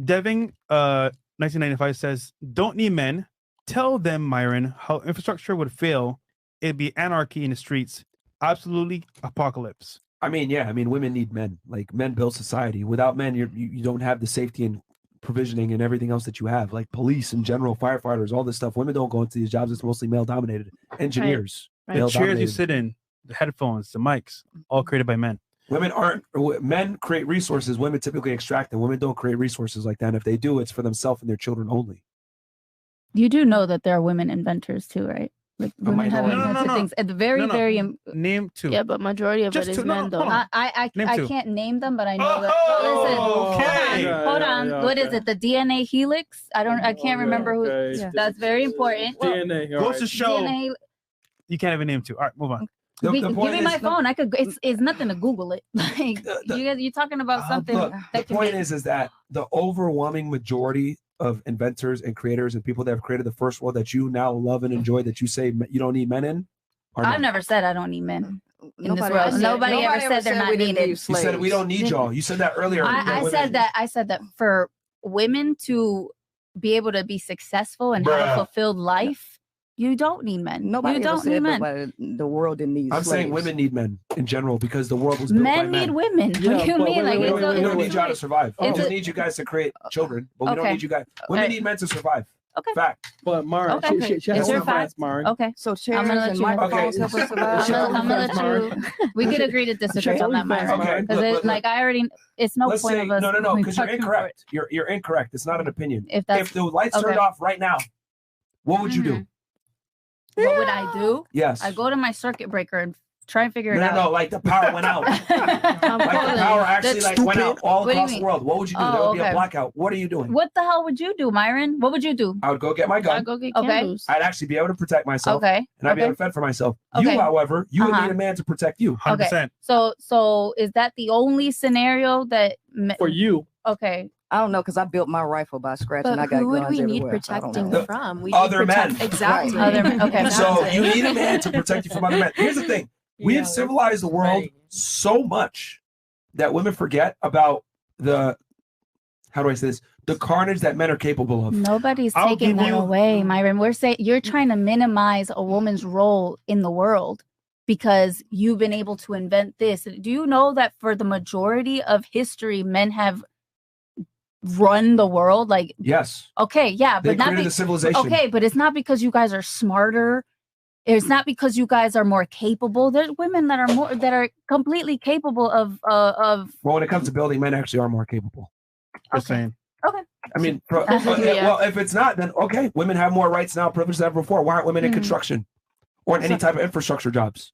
Deving 1995 says, "Don't need men. Tell them, Myron, how infrastructure would fail. It'd be anarchy in the streets. Absolutely apocalypse." I mean, yeah. I mean, women need men. Like, men build society. Without men, you don't have the safety and provisioning and everything else that you have. Like police in general, firefighters, all this stuff. Women don't go into these jobs. It's mostly male dominated. Engineers, right. The chairs you sit in, the headphones, the mics, all created by men. Men create resources. Women typically extract them. Women don't create resources like that. And if they do, it's for themselves and their children only. You do know that there are women inventors too, right? Like women have invented things at the very name two. Yeah, but majority of it is men though. I can't name them, but I know that. Hold on. What is it? The DNA helix? I can't remember who. Yeah. That's very important. DNA goes to show you can't even name two. All right, move on. Give me my phone. I could. It's nothing to Google it. Like you're talking about something. The point is that the overwhelming majority of inventors and creators and people that have created the first world that you now love and enjoy, that you say you don't need men in. I've never said I don't need men in this world. Nobody ever said they're not needed. You said we don't need y'all. You said that earlier. I said that for women to be able to be successful and have a fulfilled life. You don't need men. Nobody don't need men. The world didn't need slaves. saying women need men in general because the world was built by men. Men need women. What do you mean? We don't need y'all to survive. We don't need you guys to create children, but we don't need you guys. Women need men to survive. Okay. Fact. But Mara, she has your fact. Mara. Okay. So I'm gonna let you. I'm gonna let you. We could agree to disagree on that, Mara. Because like I already, it's no point of us. No, because you're incorrect. You're incorrect. It's not an opinion. If the lights turned off right now, what would you do? What would I do? Yes. I go to my circuit breaker and try and figure it out. No, like the power went out. Like the power actually went out all across the world. What would you do? There would be a blackout. What are you doing? What the hell would you do, Myron? What would you do? I would go get my gun. I'd go get candles. I'd actually be able to protect myself. Okay. And I'd be able to fend for myself. You, however, you would need a man to protect you. 100%. So is that the only scenario that for you? Okay. I don't know because I built my rifle by scratch and I got guns everywhere. Who would we need protecting from? We other men. Exactly. Other men. Okay. So you need a man to protect you from other men. Here's the thing. We have civilized the world so much that women forget about the, how do I say this? The carnage that men are capable of. Nobody's taking that away, Myron. We're saying you're trying to minimize a woman's role in the world because you've been able to invent this. Do you know that for the majority of history, men have run the world? Like, yes. Okay, yeah, but not the civilization. Okay, but it's not because you guys are smarter. It's not because you guys are more capable. There's women that are completely capable of. Well, when it comes to building, men actually are more capable. Just saying. Okay. I mean, well, if it's not, then okay, women have more rights now, privileges than ever before. Why aren't women in construction or in any type of infrastructure jobs?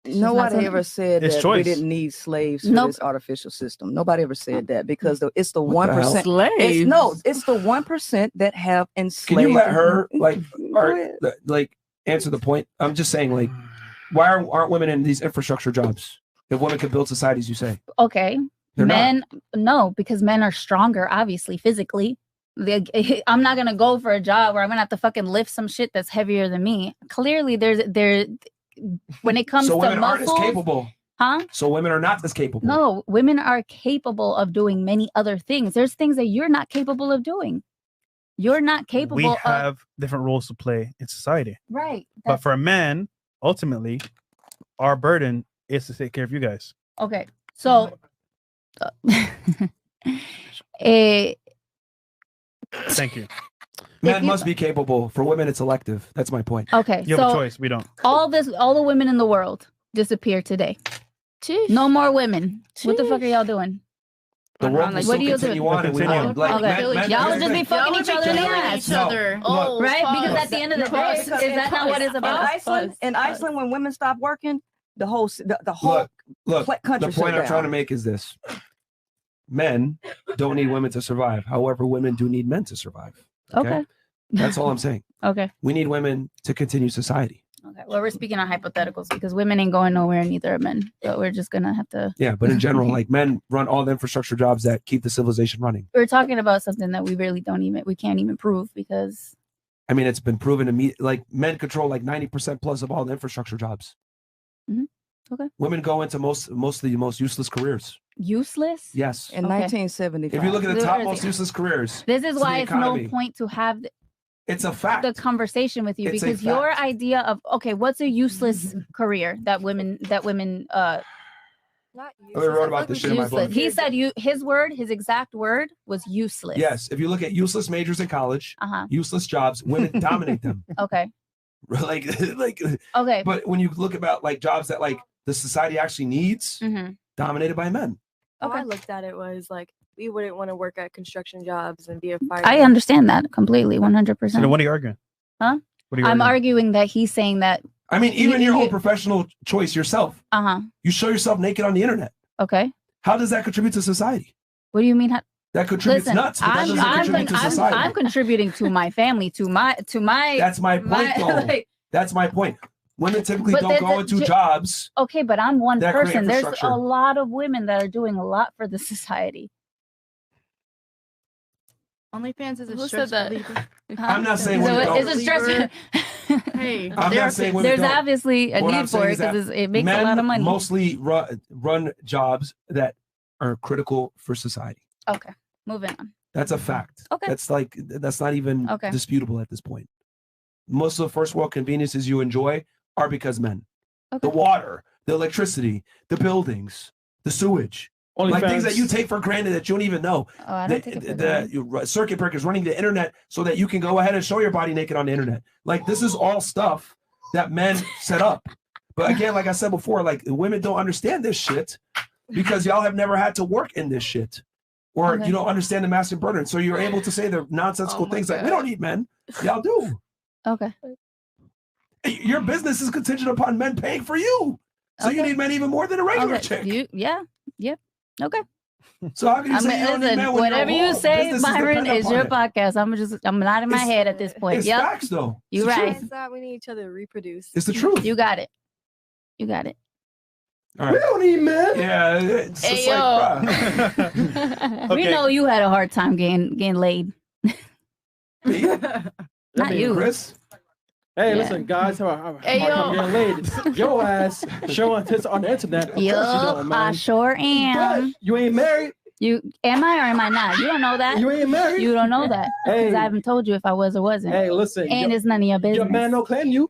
Nobody ever said that we didn't need slaves for this artificial system. Nobody ever said that because it's the 1%. Slaves? It's the 1% that have enslaved. Can you let her answer the point? I'm just saying, like, why aren't women in these infrastructure jobs? If women could build societies, you say. Okay. No, because men are stronger, obviously, physically. I'm not gonna go for a job where I'm gonna have to fucking lift some shit that's heavier than me. Clearly, when it comes to women muscles, aren't as capable. Huh? So women are not as capable. No, women are capable of doing many other things. There's things that you're not capable of doing. You're not capable. We have different roles to play in society, right? But for a man, ultimately, our burden is to take care of you guys. Okay, so thank you. Men must be capable. For women, it's elective. That's my point. Okay, you have a choice. We don't. All the women in the world disappear today. Jeez. No more women. Jeez. What the fuck are y'all doing? The world will continue on. Y'all will just be fucking each other in the ass. Right? Because at the end of the day, is that not what it's about? In Iceland, when women stop working, the whole country. The point I'm trying to make is this: men don't need women to survive. However, women do need men to survive. Okay. That's all I'm saying. Okay. We need women to continue society. Okay. Well, we're speaking on hypotheticals because women ain't going nowhere, and neither are men. So we're just gonna have to. Yeah, but in general, like men run all the infrastructure jobs that keep the civilization running. We're talking about something that we really we can't even prove because. I mean, it's been proven to me. Like men control like 90% plus of all the infrastructure jobs. Mm-hmm. Okay. Women go into most of the most useless careers. useless? Yes. In Okay. 1975. If you look at the top most useless careers, this is to why the it's no economy, point to have it's a fact. the conversation with you, It's a because your fact. idea of okay, what's a useless career that women Not I wrote about this shit in my book. useless. He said his exact word was useless. Yes, if you look at useless majors in college, Uh-huh. useless jobs, women dominate them. Okay. like Okay. But when you look about like jobs that like the society actually needs, Mm-hmm. dominated by men. How I looked at it was like we wouldn't want to work at construction jobs and be a fireman. I understand that completely, 100%. So then what are you arguing? Huh? What are you I'm arguing? arguing that he's saying that. I mean, even your own professional choice yourself. Uh-huh. You show yourself naked on the internet. Okay. How does that contribute to society? What do you mean? That contributes Listen, nuts, but that doesn't contribute to society. I'm contributing to my family, to my. That's my point, though. like, That's my point. Women typically But don't there's go into jobs. okay, but I'm one that create person. There's infrastructure. a lot of women that are doing a lot for the society. OnlyFans is a Who stress said that? reliever. I'm not saying So women don't. it's a stress. Hey, I'm not saying women there's don't. obviously a What I'm need for saying it is that because it makes men a lot of money. mostly run jobs that are critical for society. Okay, moving on. That's a fact. Okay. That's not even Okay. disputable at this point. Most of the first world conveniences you enjoy are because men. Okay. The water, the electricity, the buildings, the sewage. Like things that you take for granted that you don't even know. Oh, I don't take it for The circuit breakers running the internet so that you can go ahead and show your body naked on the internet. Like this is all stuff that men set up. But again, like I said before, like women don't understand this shit because y'all have never had to work in this shit. Or Okay. you don't understand the massive burden. So you're able to say the nonsensical things like we don't need men. Y'all do. Okay. Your business is contingent upon men paying for you. So you Okay. need men even more than a regular Okay. chick. Yep. Okay. So how can you say you don't need listen, men when whatever you're you wrong? say, Business is Byron, dependent is upon your it. podcast. I'm nodding my head at this point. It's Yep. facts though. You're It's the right. truth. That we need each other to reproduce. It's the truth. You got it. You got it. All right. don't need men. Yeah, it's Hey, just yo. like, bruh. We know you had a hard time getting laid. Not you. Chris. Hey, Yeah. listen, guys, I'm Hey, yo. getting laid. Your ass showing tits on the internet. Of course you Yup, don't, I man. sure But am. you ain't married. You am I or am I not? You don't know that. You ain't married. You don't know that because Hey. I haven't told you if I was or wasn't. Hey, listen. And it's none of your business. Your man don't claim you.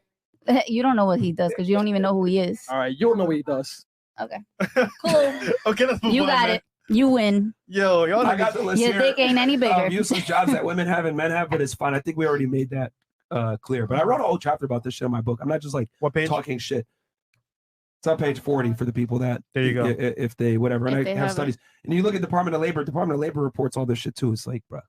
You don't know what he does because you don't even know who he is. All right, you don't know what he does. Okay. Cool. Okay, let's move You on, got man. it. You win. Yo, y'all I got the list Your here. dick ain't any bigger. Useless jobs that women have and men have, but it's fine. I think we already made that clear. But I wrote a whole chapter about this shit in my book. I'm not just like What page? talking shit. It's on page 40 for the people that There you go. If they whatever. And If I they have haven't. studies. And you look at Department of Labor reports all this shit too. It's like, bro,